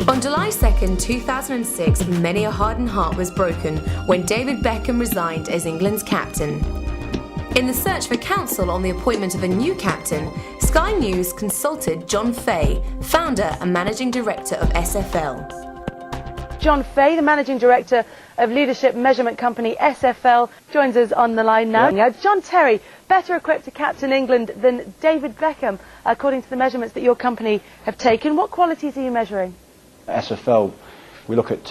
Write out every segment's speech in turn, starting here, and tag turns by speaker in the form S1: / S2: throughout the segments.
S1: On July 2, 2006, many a hardened heart was broken when David Beckham resigned as England's captain. In the search for counsel on the appointment of a new captain, Sky News consulted John Fay, founder and managing director of SFL.
S2: John Fay, the managing director of leadership measurement company SFL, joins us on the line now. John Terry, better equipped to captain England than David Beckham, according to the measurements that your company have taken. What qualities are you measuring?
S3: SFL, we look at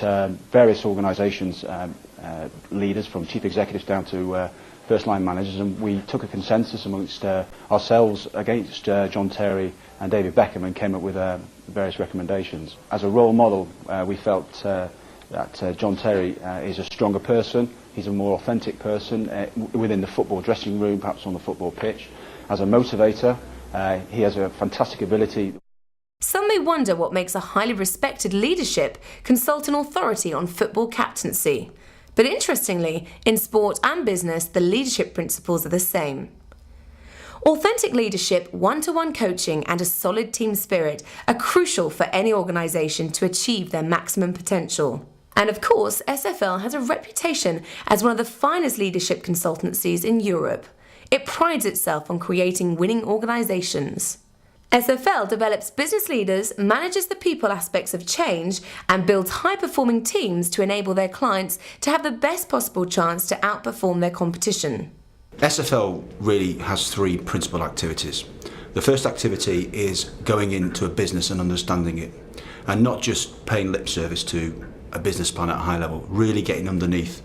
S3: various organisations, leaders from chief executives down to first-line managers, and we took a consensus amongst ourselves against John Terry and David Beckham and came up with various recommendations. As a role model, we felt that John Terry is a stronger person, he's a more authentic person within the football dressing room, perhaps on the football pitch. As a motivator, he has a fantastic ability.
S1: Some may wonder what makes a highly respected leadership consult an authority on football captaincy. But interestingly, in sport and business, the leadership principles are the same. Authentic leadership, one-to-one coaching and a solid team spirit are crucial for any organisation to achieve their maximum potential. And of course, SFL has a reputation as one of the finest leadership consultancies in Europe. It prides itself on creating winning organisations. SFL develops business leaders, manages the people aspects of change, and builds high-performing teams to enable their clients to have the best possible chance to outperform their competition.
S4: SFL really has three principal activities. The first activity is going into a business and understanding it, and not just paying lip service to a business plan at a high level, really getting underneath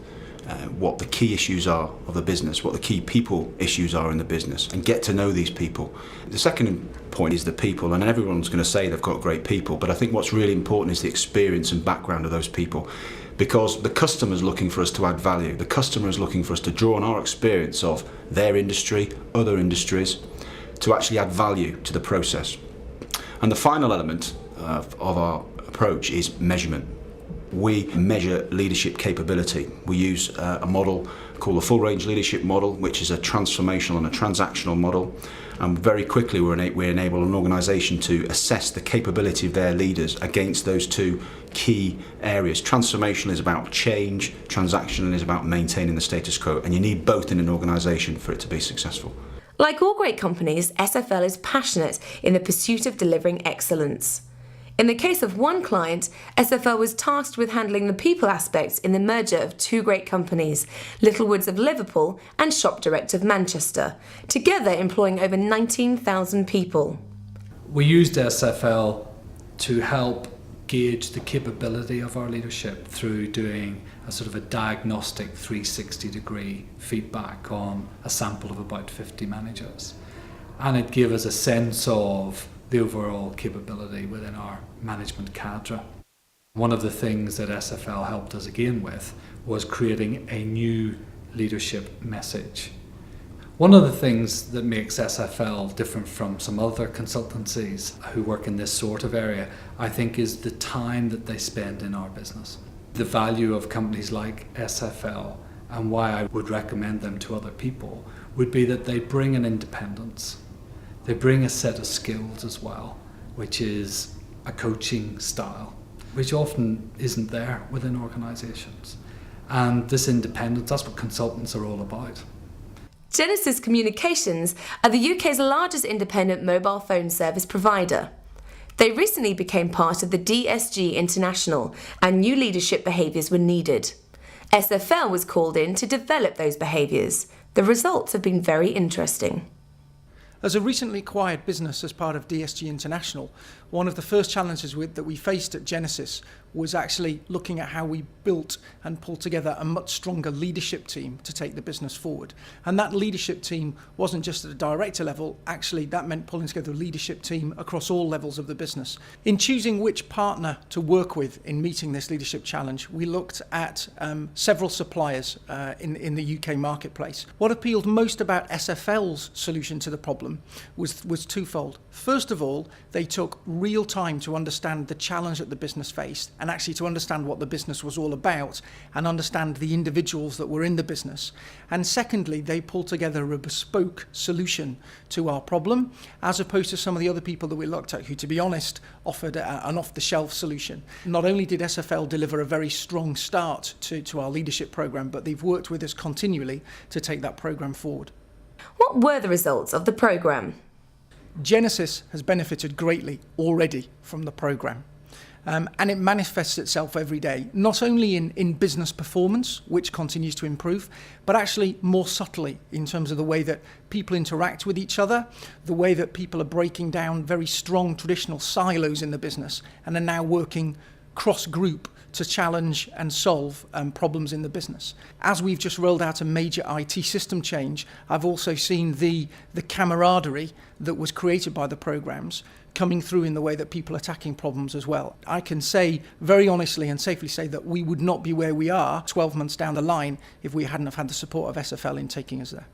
S4: what the key issues are of the business, what the key people issues are in the business, and get to know these people. The second point is the people, and everyone's going to say they've got great people, but I think what's really important is the experience and background of those people, because the customer's looking for us to add value. The customer is looking for us to draw on our experience of their industry, other industries, to actually add value to the process. And the final element of our approach is measurement. We measure leadership capability. We use a model called the full range leadership model, which is a transformational and a transactional model. And very quickly we enable an organisation to assess the capability of their leaders against those two key areas. Transformational is about change, transactional is about maintaining the status quo, and you need both in an organisation for it to be successful.
S1: Like all great companies, SFL is passionate in the pursuit of delivering excellence. In the case of one client, SFL was tasked with handling the people aspects in the merger of two great companies, Littlewoods of Liverpool and Shop Direct of Manchester, together employing over 19,000 people.
S5: We used SFL to help gauge the capability of our leadership through doing a sort of a diagnostic 360-degree feedback on a sample of about 50 managers. And it gave us a sense of the overall capability within our management cadre. One of the things that SFL helped us again with was creating a new leadership message. One of the things that makes SFL different from some other consultancies who work in this sort of area, I think, is the time that they spend in our business. The value of companies like SFL, and why I would recommend them to other people, would be that they bring an independence. They bring a set of skills as well, which is a coaching style, which often isn't there within organisations. And this independence, that's what consultants are all about.
S1: Genesis Communications are the UK's largest independent mobile phone service provider. They recently became part of the DSG International, and new leadership behaviours were needed. SFL was called in to develop those behaviours. The results have been very interesting.
S6: As a recently acquired business as part of DSG International, one of the first challenges that we faced at Genesis was actually looking at how we built and pulled together a much stronger leadership team to take the business forward. And that leadership team wasn't just at a director level, actually that meant pulling together a leadership team across all levels of the business. In choosing which partner to work with in meeting this leadership challenge, we looked at several suppliers in the UK marketplace. What appealed most about SFL's solution to the problem was twofold. First of all, they took real time to understand the challenge that the business faced and actually to understand what the business was all about and understand the individuals that were in the business. And secondly, they pulled together a bespoke solution to our problem, as opposed to some of the other people that we looked at who, to be honest, offered an off-the-shelf solution. Not only did SFL deliver a very strong start to our leadership program, but they've worked with us continually to take that program forward.
S1: What were the results of the program?
S6: Genesis has benefited greatly already from the program. And it manifests itself every day, not only in business performance, which continues to improve, but actually more subtly in terms of the way that people interact with each other, the way that people are breaking down very strong traditional silos in the business and are now working cross-group to challenge and solve problems in the business. As we've just rolled out a major IT system change, I've also seen the camaraderie that was created by the programs coming through in the way that people are tackling problems as well. I can say very honestly and safely say that we would not be where we are 12 months down the line if we hadn't have had the support of SFL in taking us there.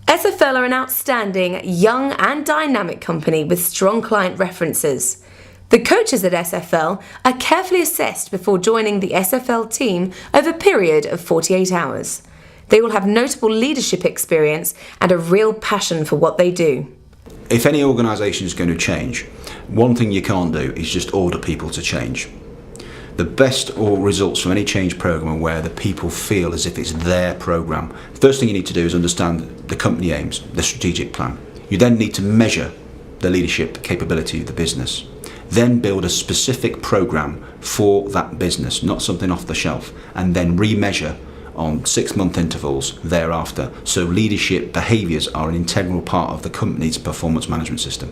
S1: SFL are an outstanding, young and dynamic company with strong client references. The coaches at SFL are carefully assessed before joining the SFL team over a period of 48 hours. They will have notable leadership experience and a real passion for what they do.
S4: If any organisation is going to change, one thing you can't do is just order people to change. The best results from any change programme are where the people feel as if it's their programme. The first thing you need to do is understand the company aims, the strategic plan. You then need to measure the leadership capability of the business. Then build a specific programme for that business, not something off the shelf, and then remeasure on 6-month intervals thereafter. So leadership behaviours are an integral part of the company's performance management system.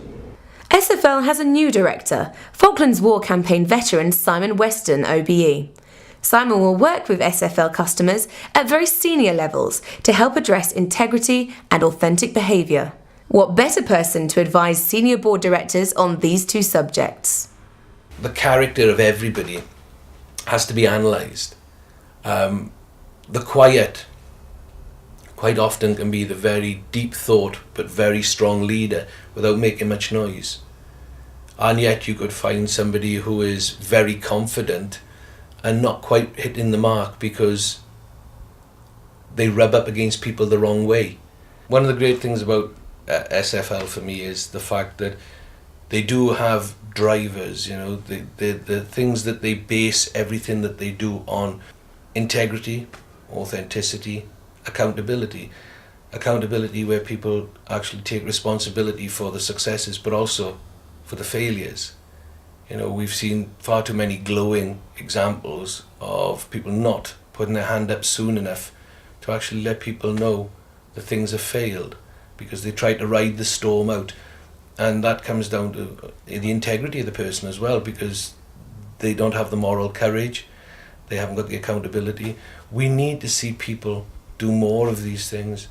S1: SFL has a new director, Falklands War Campaign veteran Simon Weston OBE. Simon will work with SFL customers at very senior levels to help address integrity and authentic behaviour. What better person to advise senior board directors on these two subjects?
S7: The character of everybody has to be analysed. The quiet quite often can be the very deep thought but very strong leader without making much noise. And yet you could find somebody who is very confident and not quite hitting the mark because they rub up against people the wrong way. One of the great things about SFL for me is the fact that they do have drivers, the things that they base everything that they do on: integrity, authenticity, accountability. Accountability where people actually take responsibility for the successes but also for the failures. We've seen far too many glowing examples of people not putting their hand up soon enough to actually let people know that things have failed, because they try to ride the storm out. And that comes down to the integrity of the person as well, because they don't have the moral courage, they haven't got the accountability. We need to see people do more of these things.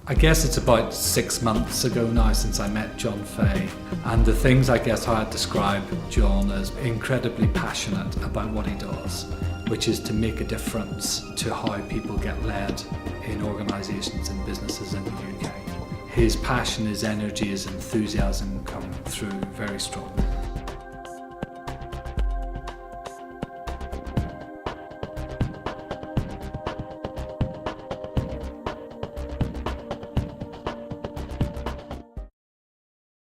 S5: I guess it's about 6 months ago now since I met John Fay, and the things I guess I'd describe John as incredibly passionate about what he does, which is to make a difference to how people get led in organisations and businesses in the UK. His passion, his energy, his enthusiasm come through very strongly.